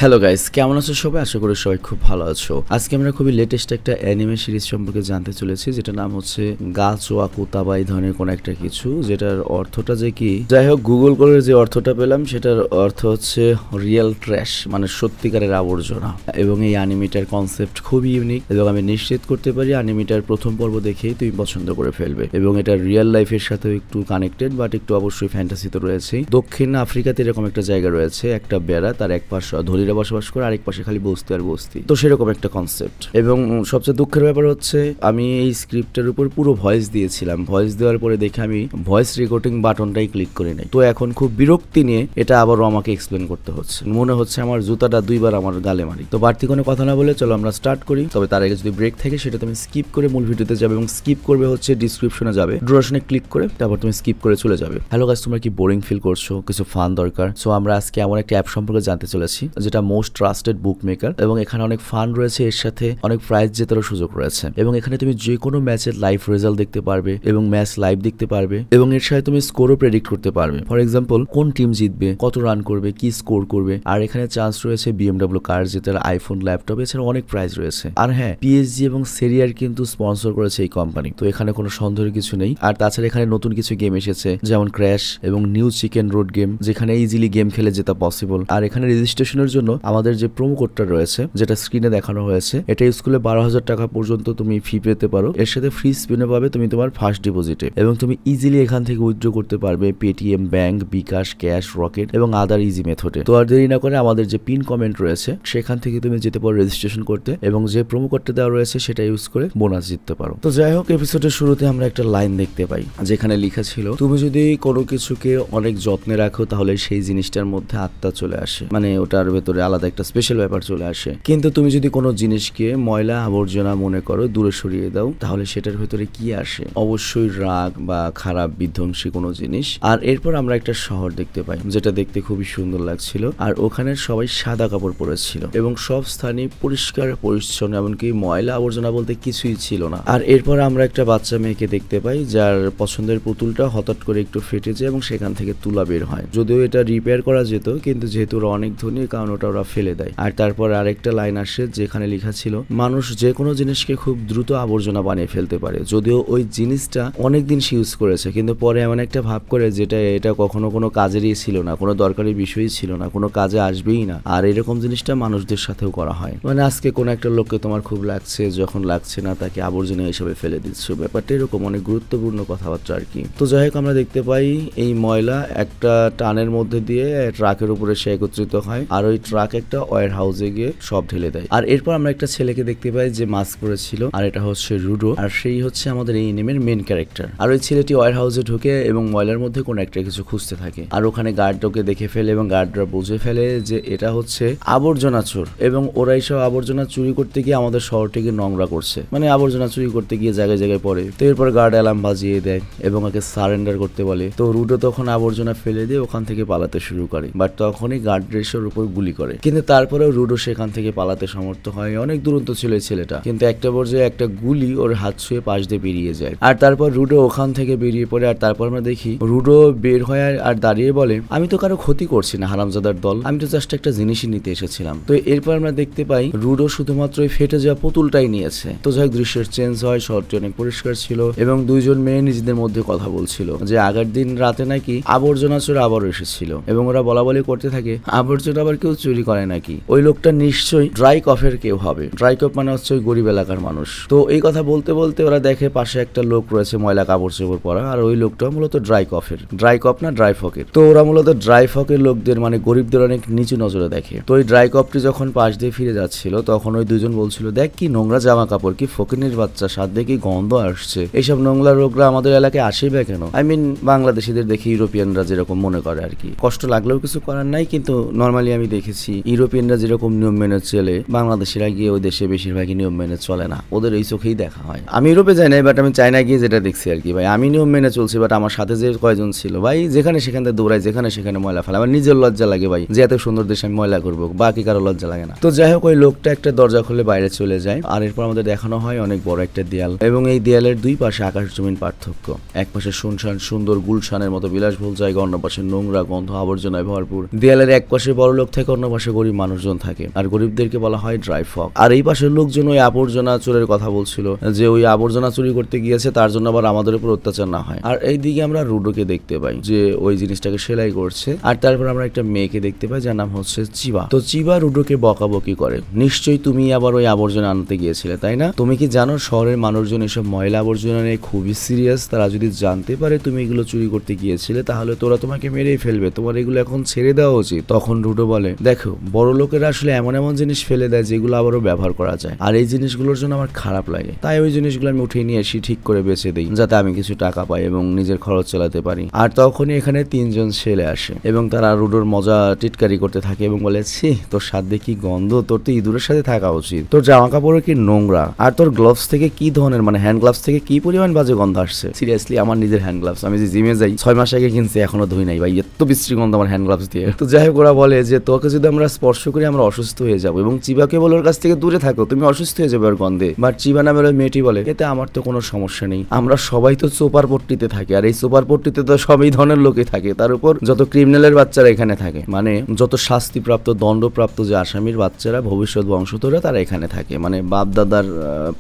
Hello guys, কেমন আছো সবাই? আশা করি সবাই খুব ভালো আছো। আজকে আমরা খুবই লেটেস্ট একটা অ্যানিমে সিরিজ সম্পর্কে জানতে চলেছি, যেটা নাম হচ্ছে গাচোয়াকুতা বা এই ধরনের কোন একটা কিছু, যেটার অর্থটা যে কি, যাই হোক গুগল করে যে অর্থটা পেলাম সেটার অর্থ হচ্ছে রিয়েল ট্র্যাশ, মানে সত্যিকারের আবর্জনা। এবং এই অ্যানিমেটার কনসেপ্ট খুবই ইউনিক এবং আমি নিশ্চিত করতে পারি অ্যানিমেটার প্রথম পর্ব দেখেই তুমি পছন্দ করে ফেলবে। এবং এটা রিয়েল লাইফের সাথেও একটু কানেক্টেড, বাট একটু অবশ্যই ফ্যান্টাসি তো রয়েছেই। দক্ষিণ আফ্রিকাতে এরকম একটা জায়গা রয়েছে, একটা বেড়া, তার এক পাশ ধনীরা বসবাস করে, আরেক পাশে খালি বস্তি আর বস্তি। তো সেরকম একটা কনসেপ্ট। এবং সবচেয়ে দুঃখের ব্যাপার হচ্ছে আমি এই স্ক্রিপ্টের উপর পুরো ভয়েস দিয়েছিলাম। ভয়েস দেওয়ার পরে দেখে আমি ভয়েস রেকর্ডিং বাটনটাই ক্লিক করি নাই। তো এখন খুব বিরক্তি নিয়ে এটা আবারও আমাকে এক্সপ্লেন করতে হচ্ছে। মনে হচ্ছে আমার জুতাটা দুইবার আমার গালে মারি। তো বাড়তি কোনো কথা না বলে চলো আমরা স্টার্ট করি। তবে তার আগে যদি ব্রেক থাকে সেটা তুমি স্কিপ করে মূল ভিডিওতে যাবে, এবং স্কিপ করবে হচ্ছে ডিসক্রিপশনে যাবে, ডুরেশনে ক্লিক করে তারপর তুমি স্কিপ করে চলে যাবে। হ্যালো গাইস, তোমরা কি বোরিং ফিল করছো? কিছু ফান দরকার? সো আমরা আজকে এমন একটা অ্যাপ সম্পর্কে জানতে চলেছি যেটা মোস্ট ট্রাস্টেড বুক মেকার, এবং এখানে অনেক ফান রয়েছে, এর সাথে অনেক প্রাইজ জেতারও সুযোগ রয়েছে। এবং এখানে তুমি যে কোনো ম্যাচের লাইভ রেজাল্ট দেখতে পারবে এবং ম্যাচ লাইভ দেখতে পারবে, এবং এর সাথে তুমি স্কোরও প্রেডিক্ট করতে পারবে। ফর এক্সাম্পল, কোন টিম জিতবে, কত রান করবে, কি স্কোর করবে। আর এখানে চান্স রয়েছে BMW কার জেতার, আইফোন, ল্যাপটপ, এছাড়া অনেক প্রাইজ রয়েছে। আর হ্যাঁ, PSG এবং সেরিয়ার কিন্তু স্পন্সর করেছে এই কোম্পানি, তো এখানে কোনো সন্দেহের কিছু নেই। আর তাছাড়া এখানে নতুন কিছু গেম এসেছে, যেমন ক্র্যাশ এবং নিউ চিকেন রোড গেম, যেখানে ইজিলি গেম খেলে জেতা পসিবল। আর এখানে রেজিস্ট্রেশনের জন্য আমাদের যে প্রোমো কোডটা রয়েছে, যেটা স্ক্রিনে দেখানো হয়েছে, এটা ইউজ করলে 12,000 টাকা পর্যন্ত তুমি ফি পেতে পারো। এর সাথে ফ্রি স্পিনে পাবে তুমি তোমার ফার্স্ট ডিপোজিটে, এবং তুমি ইজিলি এখান থেকে উইথড্র করতে পারবে পেটিএম, ব্যাংক, বিকাশ, ক্যাশ, রকেট এবং আদার ইজি মেথডে। তো আর দেরি না করে আমাদের যে পিন কমেন্ট রয়েছে সেখান থেকে তুমি যেতে পারো রেজিস্ট্রেশন করতে, এবং যে প্রোমো কোডটা দেওয়া রয়েছে সেটা ইউজ করে বোনাস জিততে পারো। তো যাই হোক, এপিসোডের শুরুতে আমরা একটা লাইন দেখতে পাই যেখানে লেখা ছিল, তুমি যদি কোনো কিছুকে অনেক যত্নে রাখো তাহলে সেই জিনিসটার মধ্যে আত্মা চলে আসে, মানে ওটার ভেতরে আলাদা একটা স্পেশাল ব্যাপার চলে আসে। কিন্তু তুমি যদি কোনো জিনিসকে ময়লা আবর্জনা মনে করো, দূরে সরিয়ে দাও, তাহলে সেটার ভেতরে কি আসে? অবশ্যই রাগ বা খারাপ বিধ্বংসী কোনো জিনিস। আর এরপর আমরা একটা শহর দেখতে পাই, যেটা দেখতে খুবই সুন্দর লাগছিল। আর ওখানে সবাই সাদা কাপড় পরেছিল এবং সব স্থানই পরিষ্কার পরিচ্ছন্ন, এমনকি ময়লা আবর্জনা বলতে কিছুই ছিল না। আর এরপর আমরা একটা বাচ্চা মেয়েকে দেখতে পাই, যার পছন্দের পুতুলটা হঠাৎ করে একটু ফেটে যায় এবং সেখান থেকে তুলা বের হয়। যদিও এটা রিপেয়ার করা যেত, কিন্তু যেহেতু ওরা অনেক ধনী, কারণ ওটা ওরা ফেলে দেয়। আর তারপর আরেকটা লাইন আসে যেখানে লেখা ছিল, মানুষ যে কোনো জিনিসকে খুব দ্রুত আবর্জনা বানিয়ে ফেলতে পারে। যদিও ওই জিনিসটা অনেকদিন সে ইউজ করেছে, কিন্তু পরে এমন একটা ভাব করে যেটা এটা কখনো কোনো কাজেরই ছিল না, কোনো দরকারি বিষয়ই ছিল না, কোনো কাজে আসবেই না। আর এরকম জিনিসটা মানুষদের সাথেও করা হয়, মানে আজকে কোনো একটা লোককে তোমার খুব লাগছে, যখন লাগছে না তাকে আবর্জনা হিসেবে ফেলে দিচ্ছ। ব্যাপারটা এরকম অনেক গুরুত্বপূর্ণ কথাবার্তা আর কি। তো যাই হোক, আমরা দেখতে পাই এই ময়লা একটা টানের মধ্যে দিয়ে ট্রাকের উপরে সে একত্রিত হয়, আর ওই ট্রাক একটা ওয়্যার হাউসে গিয়ে সব ঢেলে দেয়। আর এরপর আমরা একটা ছেলেকে দেখতে পাই যে মাস্ক পরেছিল, আর এটা হচ্ছে রুডো, আর সেই হচ্ছে আমাদের এই এনিমের মেন ক্যারেক্টার। আর ওই ছেলেটি ওয়্যার হাউসে ঢুকে এবং ময়লার মধ্যে কোনো একটা কিছু খুঁজতে থাকে, আর ওখানে গার্ডকে দেখে ফেলে এবং গার্ডরা বুঝে ফেলে যে এটা হচ্ছে আবর্জনা চোর, এবং ওরা এইসব আবর্জনা চুরি করতে গিয়ে আমাদের শহরটিকে নোংরা করছে, মানে আবর্জনা চুরি করতে গিয়ে জায়গায় জায়গায় পড়ে। তো এরপর গার্ড অ্যালার্ম বাজিয়ে দেয় এবং ওকে সারেন্ডার করতে বলে। তো রুডো তখন আবর্জনা ফেলে দিয়ে ওখান থেকে পালাতে শুরু করে, বাট তখনই গার্ড রেসের উপর গুলি করে। কিন্তু তারপরেও রুডো সেখান থেকে পালাতে সমর্থ হয়। অনেক দূরত্ব ছিল এই ছেলেটা, কিন্তু একটা পর্যায়ে একটা গুলি ওর হাত ছুঁয়ে পাশ দিয়ে বেরিয়ে যায়। আর তারপর রুডো ওখান থেকে বেরিয়ে পড়ে। আর তারপর আমরা দেখি রুডো বের হয় আর দাঁড়িয়ে বলে, আমি তো কারো ক্ষতি করছি না হারামজাদার দল, আমি তো জাস্ট একটা জিনিসই নিতে এসেছিলাম। তো এরপর আমরা দেখতে পাই রুডো শুধুমাত্র ওই ফেটে যাওয়া পুতুলটাই নিয়েছে। তো যাই দৃশ্যের চেঞ্জ হয়, শহরটি অনেক পরিষ্কার ছিল এবং দুইজন মেয়ে নিজেদের মধ্যে কথা বলছিল যে আগের দিন রাতে নাকি আবর্জনা চোর আবারও এসেছিল, এবং ওরা বলা বলি করতে থাকে আবর্জনা আবার কেউ চুরি করে নাকি, ওই লোকটা নিশ্চয়ই ড্রাই কফের কেউ হবে। ড্রাই কফ মানে হচ্ছে ওই গরিব এলাকার মানুষ। তো এই কথা বলতে বলতে ওরা দেখে পাশে একটা লোক রয়েছে ময়লা কাপড় চোপড় পরা, আর ওই লোকটা মূলত ড্রাই কফের, ড্রাই কফ না ড্রাই ফকের। তো ওরা মূলত ড্রাই ফকের লোকদের মানে গরিবদের অনেক নিচু নজরে দেখে। তো ওই ড্রাই কফটি যখন পাশ দিয়ে ফিরে যাচ্ছিল তখন ওই দুজন বলছিল, দেখ কি নোংরা জামা কাপড়, কি ফকিনের বাচ্চা, সাথ দিয়ে কি গন্ধ আসছে, এইসব নোংরা লোকরা আমাদের এলাকায় আসেই কেন? আই মিন বাংলাদেশিদের দেখে ইউরোপিয়ানরা যেরকম মনে করে আর কি। কষ্ট লাগলেও কিছু করার নাই, কিন্তু নর্মালি আমি দেখেছি ইউরোপিয়ানরা যেরকম নিয়ম মেনে চলে, বাংলাদেশিরা গিয়ে ওই দেশে বেশিরভাগই নিয়ম মেনে চলে না, ওদের এই চোখেই দেখা হয়। আমি ইউরোপে যাই নাই, বাট আমি চায়না গিয়ে যেটা দেখছি আর কি ভাই, আমি নিয়ম মেনে চলছি, বাট আমার সাথে যে কয়জন ছিল ভাই, যেখানে সেখানে দৌড়াই, যেখানে সেখানে ময়লা ফেলা, আমার নিজের লজ্জা লাগে ভাই, যে এত সুন্দর দেশে আমি ময়লা করবো, বাকি কারো লজ্জা লাগে না। তো যাই হোক, ওই লোকটা একটা দরজা খুলে বাইরে চলে যায়। আর এরপর আমাদের দেখানো হয় অনেক বড় একটা দেয়াল, এবং এই দেয়ালের দুই পাশে আকাশ জমিন পার্থক্য। এক পাশে শুনশান সুন্দর গুলশানের মতো বিলাসবহুল জায়গা, অন্য পাশে নোংরা গন্ধ আবর্জনায় ভরপুর। দেয়ালের এক পাশে বড় লোক থাকে, অন্য পাশে গরিব মানুষজন থাকে, আর গরিবদেরকে বলা হয় ড্রাই ফক। আর এই পাশের লোকজন ওই আবর্জনা চোরের কথা বলছিল যে ওই আবর্জনা চুরি করতে গিয়েছে, তার জন্য আবার আমাদের উপর অত্যাচার না হয়। আর এইদিকে আমরা রুডোকে দেখতে পাই যে ওই জিনিসটাকে সেলাই করছে। আর তারপর আমরা একটা মেয়েকে দেখতে পাই যার নাম হচ্ছে চিবা। তো চিবা রুডোকে বকাবকি করে, নিশ্চয়ই তুমি আবার ওই আবর্জনা আনতে গিয়েছিলে তাই না? তুমি কি জানো শহরের মানুষজন এসব ময়লা আবর্জনা নিয়ে খুবই সিরিয়াস, তারা যদি জানতে পারে তুমি এগুলো চুরি করতে গিয়েছিলে তাহলে তোরা তোমাকে মেরেই ফেলবে, তোমার এগুলো এখন ছেড়ে দেওয়া উচিত। তখন রুডো বলে, দেখো বড় লোকেরা আসলে এমন এমন জিনিস ফেলে দেয় যেগুলো আবারও ব্যবহার করা যায়, আর এই জিনিসগুলোর জন্য আমার খারাপ লাগে, তাই ওই জিনিসগুলো আমি উঠিয়ে নিয়ে এসে ঠিক করে বেঁচে দিই যাতে আমি কিছু টাকা পাই এবং নিজের খরচ চালাতে পারি। আর তখনই এখানে 3 জন ছেলে আসে এবং তারা রুডোর মজা টিটকারি করতে থাকে এবং বলে, ছি তোর সাথে কি গন্ধ, তোর তো ইঁদুরের সাথে থাকা উচিত, তোর জামা কাপড়ে কি নোংরা, আর তোর গ্লাভস থেকে কি ধরনের মানে হ্যান্ড গ্লাভস থেকে কি পরিমাণ বাজে গন্ধ আসছে। সিরিয়াসলি আমার নিজের হ্যান্ড গ্লাভস আমি যে জিমে যাই 6 মাস আগে কিনছি, এখনো ধুই নাই ভাই, এত বিশ্রী গন্ধ আমার হ্যান্ড গ্লাভস দিয়ে। তো যাই হোক ওরা বলে যে তোকে যদি আমরা স্পর্শ করি আমরা অসুস্থ হয়ে যাবো, এবং চিবাকে বলে ওর কাছ থেকে দূরে থাকো, তুমি অসুস্থ হয়ে যাবে ওর গন্ধে। বাট চিবা নামের ওই মেয়েটি বলে, এতে আমার তো কোনো সমস্যা নেই, আমরা সবাই তো চোপার পট্টিতে থাকি, আর এই চোপার পট্টিতে তো সবই ধরনের লোকে থাকে, তার উপর যত ক্রিমিনালের বাচ্চারা এখানে থাকে, মানে যত শাস্তিপ্রাপ্ত দণ্ডপ্রাপ্ত যে আসামির বাচ্চারা ভবিষ্যৎ বংশধররা তারা এখানে থাকে, মানে বাপ দাদার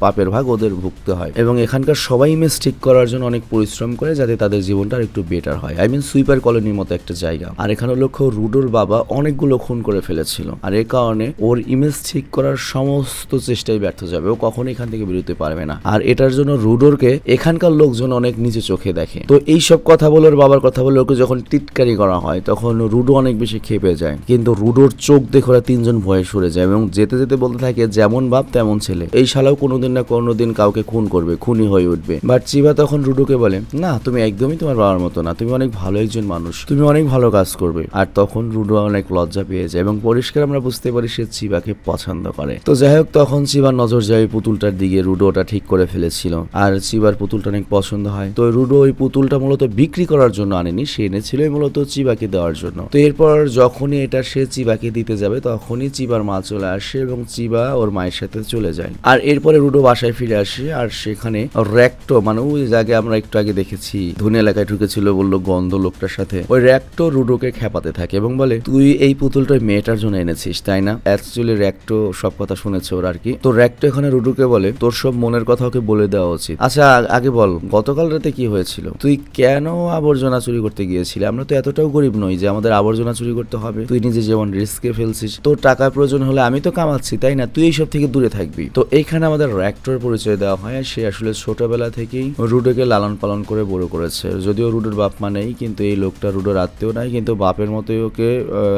পাপের ভাগ ওদের ভুগতে হয়। এবং এখানকার সবাই ইমেজ ঠিক করার জন্য অনেক পরিশ্রম করে যাতে তাদের জীবনটা একটু বেটার হয়। আই মিন সুইপার কলোনির মতো একটা জায়গা। আর এখানে লক্ষ্য রুডোর বাবা অনেকগুলো খুন করে ফেলেছিল, আর এই কারণে ওর ইমেজ ঠিক করার সমস্ত চেষ্টাই ব্যর্থ যাবে, ও কখনো এখান থেকে বেরোতে পারবে না। আর এটার জন্য রুডোরকে এখানকার লোকজন অনেক নিচে চোখে দেখে। তো এই সব কথা বলে ওর বাবার কথা বলে ওকে যখন টিটকারি করা হয় তখন রুডো অনেক বেশি খেপে যায়, কিন্তু রুডোর চোখ দেখে ওরা 3 জন ভয়ে সরে যায় এবং যেতে যেতে বলতে থাকে, যেমন বাপ তেমন ছেলে, এই শালাও কোনোদিন না কোনোদিন কাউকে খুন করবে, খুনি হয়ে উঠবে। বাট চিবা তখন রুডোকে বলে, না তুমি একদমই তোমার বাবার মতো না, তুমি অনেক ভালো একজন মানুষ, তুমি অনেক ভালো কাজ করবে। আর তখন রুডো অনেক লজ্জা পেয়ে যায় এবং পরিষ্কার আমরা বুঝতে পারি সে চিবাকে পছন্দ করে। তো যাই হোক তখন চিবার নজর যায় পুতুলটার দিকে, রুডো ওটা ঠিক করে ফেলেছিল, আর চিবার পুতুলটা অনেক পছন্দ হয়। তো রুডো ওই পুতুলটা মূলত বিক্রি করার জন্য আনেনি, সে এনেছিল মূলত চিবাকে দেওয়ার জন্য। তো এরপর যখনই এটা সে চিবাকে দিতে যাবে তখনই চিবার মা চলে আসে এবং চিবা ওর মায়ের সাথে চলে যায়। আর এরপরে রুডো বাসায় ফিরে আসে, আর সেখানে র্যাক্টো মানে ওই জায়গায় আমরা একটু আগে দেখেছি ধনী এলাকায় ঢুকেছিল বললো গন্ধ লোকটার সাথে, ওই র্যাক্টো রুডোকে খেপাতে থাকে এবং বলে, তুই এই পুতুলটা মেয়েটার জন্য এনেছিস তাই না? অ্যাকচুয়ালি র্যাক্টো সব কথা শুনেছে ওর আর কি। তো র্যাক্টো এখানে রুডোকে বলে, তোর সব মনের কথা ওকে বলে দেওয়া উচিত। আচ্ছা আগে বল গতকাল রাতে কি হয়েছিল, তুই কেন আবর্জনা চুরি করতে গিয়েছিলি? আমরা তো এতটাও গরিব নই যে আমাদের আবর্জনা চুরি করতে হবে, তুই নিজে যেমন রিস্কে ফেলছিস, তোর টাকার প্রয়োজন হলে আমি তো কামাচ্ছি তাই না, তুই এইসব থেকে দূরে থাকবি। তো এইখানে আমাদের র্যাক্টোর পরিচয় দেওয়া হয়, সে আসলে ছোটবেলা থেকেই রুডোকে লালন পালন করে বড় করেছে, যদিও রুডোর বাপ মা নেই, কিন্তু এই লোকটা রুডোর আত্মীয় নাই, কিন্তু বাপের মতোই ওকে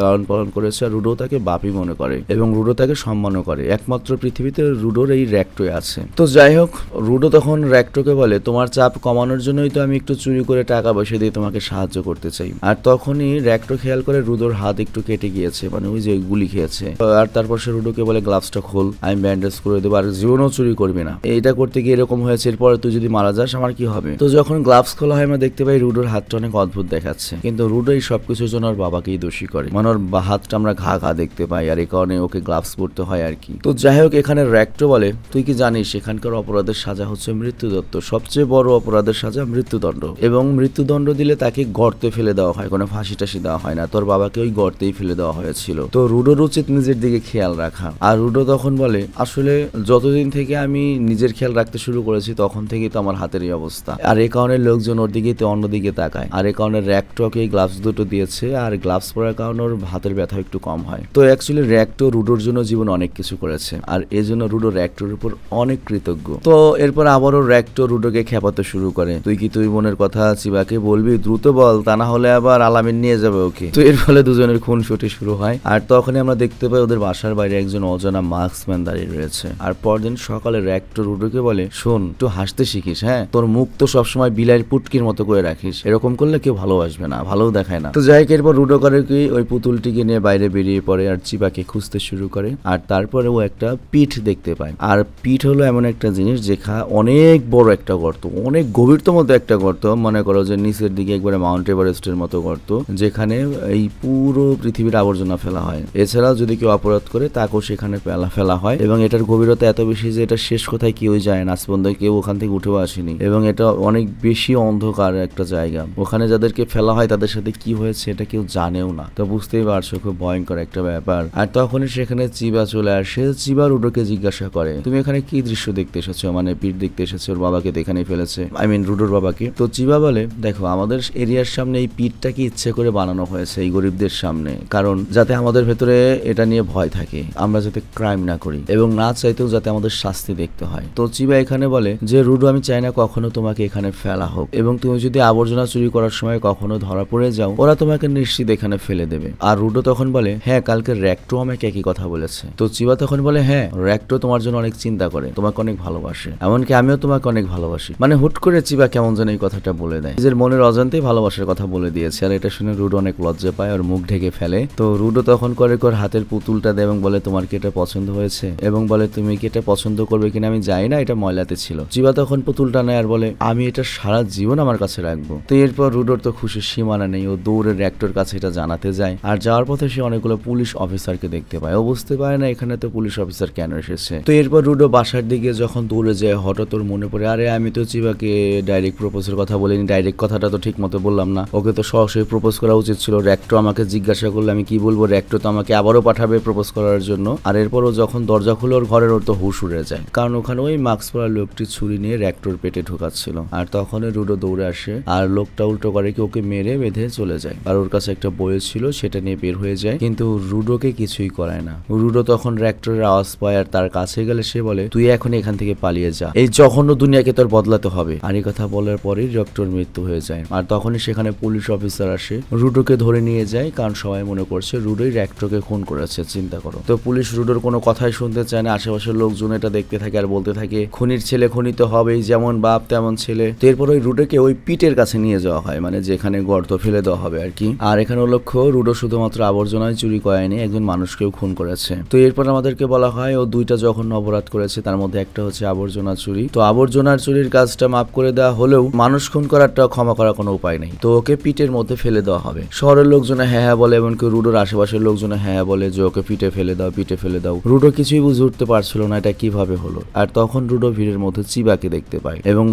লালন পালন করেছে, আর রুডো তাকে বাপই মনে করে এবং রুডো তাকে সম্মানও করে। একমাত্র পৃথিবীতে রুডোর এই র্যাক্টোই আছে। তো যাই হোক রুডো তখন র্যাক্টোকে বলে, তোমার চাপ কমানোর জন্যই তো আমি একটু চুরি করে টাকা পয়সা দিয়ে তোমাকে সাহায্য করতে চাই। আর তখনই র্যাক্টো খেয়াল করে রুডোর হাত একটু কেটে গিয়েছে, মানে ওই যে গুলি খেয়েছে। আর তারপর সে রুডোকে বলে, গ্লাভসটা খোল, আমি ব্যান্ডেজ করে দেবো, আর জীবনও চুরি করবি না, এটা করতে গিয়ে এরকম হয়েছে, এরপরে তুই যদি মারা যাস আমার কি হবে? তো যখন গ্লাভস খোলা হয় আমরা দেখতে পাই রুডোর হাতটা অনেক অদ্ভুত দেখাচ্ছে, কিন্তু রুডো এই সবকিছুর জন্য ওর বাবাকেই দোষী করে, মানে ওর হাতটা আমরা ঘা ঘা দেখতে পাই, আর এই কারণে ওকে গ্লাভস পরতে হয় আর কি। তো যাই হোক এখানে র্যাক্টো বলে, তুই কি জানিস এখানকার অপরাধের সাজা হচ্ছে মৃত্যুদণ্ড, সবচেয়ে বড় অপরাধের সাজা মৃত্যুদণ্ড, এবং মৃত্যুদণ্ড দিলে তাকে গর্তে ফেলে দেওয়া হয়, কোনো ফাঁসি টাসি দেওয়া হয় না, তোর বাবাকে ওই গর্তেই ফেলে দেওয়া হয়েছিল। তো রুডোর উচিত নিজের দিকে খেয়াল রাখা। আর রুডো তখন বলে, আসলে যতদিন থেকে আমি নিজের খেয়াল রাখতে শুরু করেছি তখন থেকেই তো আমার হাতের এই অবস্থা, আর এই কারণে লোকজন ওর দিকে তো অন্যদিকে তাকায়, আর এই কারণে র্যাক্টোকে এই গ্লাভস দুটো দিয়েছে, আর গ্লাভস পরার কারণে ওর হাতের ব্যথা একটু কম হয়। তো অ্যাকচুয়ালি র্যাক্টো রুডোর জন্য জীবন অনেক কিছু করেছে, আর এই জন্য রুডো র্যাক্টোর উপর অনেক কৃতজ্ঞ। তো এরপর আবারও র্যাক্টো রুডোকে খেপাতে শুরু করে, তুই কি তুই মনের কথা চিবাকে বলবি, দ্রুত বল, তা না হলে আবার আলামিন নিয়ে যাবে ওকে। তো এর ফলে দুজনের খুনসুটি শুরু হয়, আর তখনই আমরা দেখতে পাই ওদের বাসার বাইরে একজন অজানা মাস্কম্যান দাঁড়িয়ে রয়েছে। আর পরদিন সকালে র্যাক্টো রুডোকে বলে, শোন একটু হাসতে শিখিস, হ্যাঁ তোর মুখ তো সবসময় বিলাইয়ের পুটকির মতো করে রাখিস, এরকম করলে কেউ ভালোবাসবে না, ভালো দেখায় না। তো যাই হোক এরপর রুডো করে কি ওই পুতুলটিকে নিয়ে বাইরে বেরিয়ে পড়ে আর চিবাকে খুঁজতে শুরু করে, আর তারপরে ও একটা পিঠ দেখতে পায়। আর পিঠ হলো এমন একটা জিনিস যেখা অনেক বড় একটা গর্ত, অনেক গভীরতম একটা গর্ত, মনে করো যে নিচের দিকে একবারে মাউন্ট এভারেস্টের মতো গর্ত, যেখানে এই পুরো পৃথিবীর আবর্জনা ফেলা হয়। এছাড়াও যদি কেউ অপরাধ করে তাকেও সেখানে ফেলা হয়, এবং এটার গভীরতা এত বেশি যে এটা শেষ কোথায় কেউ যায় না, আজ পর্যন্ত কেউ ওখান থেকে উঠেও আসেনি, এবং এটা অনেক বেশি অন্ধকার একটা জায়গা, ওখানে যাদেরকে ফেলা হয় তাদের সাথে কি হয়েছে এটা কেউ জানেও না। তো বুঝতেই পারছো খুব ভয়ঙ্কর ভয়ঙ্কর একটা ব্যাপার। আর তখনই সেখানে চিবা চলে আসে। চিবা রুডোকে জিজ্ঞাসা করে, তুমি এখানে কি দৃশ্য দেখতে এসেছো? মানে পিট দেখতে এসেছো, ওর বাবাকে তো এখানেই ফেলেছে, আই মিন রুডোর বাবাকে। তো চিবা বলে, দেখো আমাদের এরিয়ার সামনে এই পিটটাকে ইচ্ছে করে বানানো হয়েছে এই গরিবদের সামনে, কারণ যাতে আমাদের ভেতরে এটা নিয়ে ভয় থাকে, আমরা যাতে ক্রাইম না করি এবং না চাইতেও যাতে আমাদের শাস্তি দেখতে হয়। তো চিবা এখানে বলে যে রুডো, আমি চাই না কখনো তোমাকে এখানে ফেলা হোক, এবং তুমি যদি আবর্জনা চুরি করার সময় কখনো ধরা পড়ে যাও, ওরা তোমাকে নিশ্চিত এখানে ফেলে দেবে। আর রুডো তখন বলে, হ্যাঁ কালকে র্যাক্টো আমাকে একই কথা বলেছে। তো চিবা তখন বলে, হ্যাঁ র্যাক্টো তোমার জন্য অনেক চিন্তা করে, তোমাকে অনেক ভালোবাসে, এমনকি আমিও তোমাকে অনেক ভালোবাসি। মানে হুট করে চিবা কেমন যেন এই কথাটা বলে দেয়, নিজের মনের অজান্তেই ভালোবাসার কথা বলে দিয়েছে। আর এটা শুনে রুডো অনেক লজ্জা পায়, আর মুখ ঢেকে ফেলে। তো রুডো তখন করে হাতের পুতুলটা দেয় এবং বলে, তোমার কি এটা পছন্দ হয়েছে? এবং বলে, তুমি কি এটা পছন্দ করবে কিনা আমি জানি না, এটা ময়লাতে ছিল। চিবা তখন পুতুলটা নেয় আর বলে, আমি এটা সারা জীবন আমার কাছে রাখবো। তো এরপর রুডোর তো খুশির সীমানা নেই, ও দৌড়ে র্যাক্টোর কাছে এটা জানাতে যায়। আর যাওয়ার পথে সে অনেকগুলো পুলিশ অফিসারকে দেখতে পায়। ও বুঝতে পারে না এখানে তো পুলিশ অফিসার কেন এসেছে। তো এরপর রুডো বাসার দিকে যখন দৌড়ে যায়, হঠাৎ ওর মনে পড়ে, আরে আমি তো চিবাকে ডাইরেক্ট প্রপোজের কথা বলিনি, ডাইরেক্ট কথাটা তো ঠিক মতো বললাম না, ওকে তো সরাসরি প্রপোজ করা উচিত ছিল। র্যাক্টো আমাকে জিজ্ঞাসা করলে আমি কি বলবো? র্যাক্টো তো আমাকে আবারও পাঠাবে প্রপোজ করার জন্য। আর এরপরও যখন দরজা খুলে ওর ঘরের, ওর তো হুশ উড়ে যায়, কারণ ওখানে ওই মাস্ক পরা লোকটি ছুরি নিয়ে র্যাক্টোর পেটে ঢোকাচ্ছিল। আর তখনই রুডো দৌড়ে আসে, আর লোকটা উল্টো করে কি ওকে মেরে বেঁধে চলে যায়। আর ওর কাছে একটা বই ছিল, সেটা নিয়ে বের হয়ে যায়, কিন্তু রুডোকে কিছুই করায় না। রুডো তখন র্যাক্টোরের আওয়াজ পায়, আর তার কাছে গেলে সে বলে, তুই এখন এখান থেকে পালিয়ে যা, এই জঘন্য দুনিয়াকে তোর বদলাতে হবে। আর এই কথা বলার পরেই র্যাক্টোর মৃত্যু হয়ে যায়। আর তখনই সেখানে পুলিশ অফিসার আসে, রুডোকে ধরে নিয়ে যায়, কারণ সবাই মনে করছে রুডোই র্যাক্টোকে খুন করেছে। চিন্তা করো। তো পুলিশ রুডোর কোনো কথাই শুনতে চায় না। আশেপাশের লোকজন এটা দেখতে থাকে আর বলতে থাকে, খুনির ছেলে খুনি তো হবেই, যেমন বাপ তেমন ছেলে। তো এরপর ওই রুডোকে ওই পিটের কাছে নিয়ে যাওয়া হয়, মানে যেখানে গর্ত ফেলে দেওয়া হবে আর কি। আর এখানে লক্ষ্য, রুডো শুধুমাত্র আবর্জনায় চুরি করেনি, একজন মানুষকেও খুন করেছে। তো এরপর আমাদেরকে বলা হয় ও দুইটা যখন অপরাধ করেছে, তার মধ্যে একটা হচ্ছে আবর্জনা চুরি। তো আবর্জনার চুরির কাজটা মাফ করে দেওয়া হলেও মানুষ খুন করারটা ক্ষমা করার কোনো উপায় নেই। তো ওকে পিটের মধ্যে ফেলে দেওয়া হবে। শহরের লোকজনে হ্যাঁ হ্যাঁ বলে, এমনকি রুডোর আশেপাশের লোকজনে হ্যাঁ বলে যে ওকে পিটে ফেলে দাও, পিটে ফেলে দাও। রুডো কিছুই বুঝে উঠতে পারছিল না এটা কিভাবে হলো। আর তখন রুডো ভিড়ের মধ্যে চিবাকে দেখতে পায়, এবং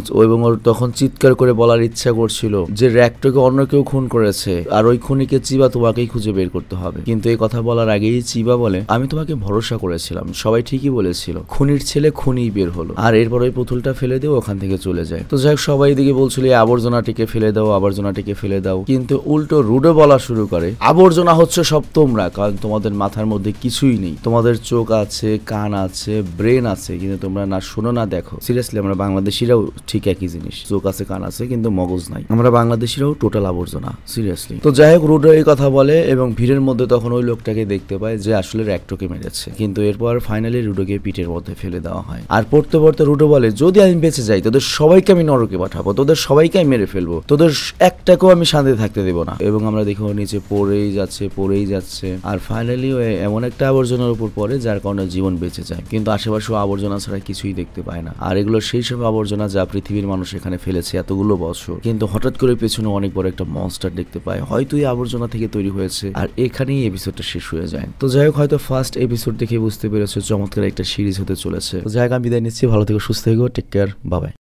ওর তখন চিৎকার করে বলার ইচ্ছা করছিল যে র্যাক্টোকে অন্য কেউ খুন করেছে, আর ওই খুনিকে চিবা তোমাকেই খুঁজে বের করতে হবে। কিন্তু এই কথা বলার আগেই চিবা বলে, আমি তোমাকে ভরসা করেছিলাম, সবাই ঠিকই বলেছিল, খুনির ছেলে খুনি বের হলো। আর এরপর ওই পুতুলটা ফেলে দিয়ে ওখান থেকে চলে যায়। তো যাই হোক, সবাই দিকে বলছিল এই আবর্জনাটিকে ফেলে দাও, আবর্জনাটিকে ফেলে দাও, কিন্তু উল্টো রুডো বলা শুরু করে, আবর্জনা হচ্ছে সব তোমরা, কারণ তোমাদের মাথার মধ্যে কিছুই নেই, তোমাদের চোখ আছে, কান আছে, ব্রেন আছে, কিন্তু তোমরা না শোনো না দেখো। সিরিয়াসলি আমরা বাংলাদেশিরাও ঠিক একই জিনিস, চোখ আছে, কান আছে, কিন্তু মগজ নাই। আমরা বাংলাদেশিরাও টোটাল আবর্জনা, সিরিয়াসলি। তো যাই হোক, রুডো এই কথা বলে এবং ভিড়ের মধ্যে তখন ওই লোকটাকে দেখতে পায় যে আসলে র্যাক্টোকে মেরেছে। কিন্তু এরপর ফাইনালি রুডোকে পিঠের মধ্যে ফেলে দেওয়া হয়। আর পড়তে পড়তে রুডো বলে, যদি আমি বেঁচে যাই তোদের সবাইকে আমি নরকে পাঠাবো, তোদের সবাইকে আমি মেরে ফেলবো, তোদের একটাকেও আমি শান্তিতে থাকতে দেবো না। এবং আমরা দেখো নিচে পড়েই যাচ্ছে। আর ফাইনালি এমন একটা আবর্জনার উপর পড়ে যার কারণে জীবন বেঁচে যায়, কিন্তু আশেপাশে আবর্জনা ছাড়া কিছুই দেখতে পায় না। আর এগুলো সেই সব আবর্জনা যা পৃথিবীর মানুষ এখানে ফেলেছে এতগুলো বছর, কিন্তু হঠাৎ করে পেছনে অনেক বড় একটা মনস্টার দেখতে পায়, হয়তো এই আবর্জনা থেকে তৈরি হয়েছে। আর এখানেই এপিসোডটা শেষ হয়ে যায়। তো যাই হোক, হয়তো ফার্স্ট এপিসোড দেখে বুঝতে পেরেছো চমৎকার একটা সিরিজ হতে চলেছে। তো যাই হোক, আমি বিদায় নিচ্ছি, ভালো থেকো, সুস্থ থেকো, টেক কেয়ার, বাই বাই।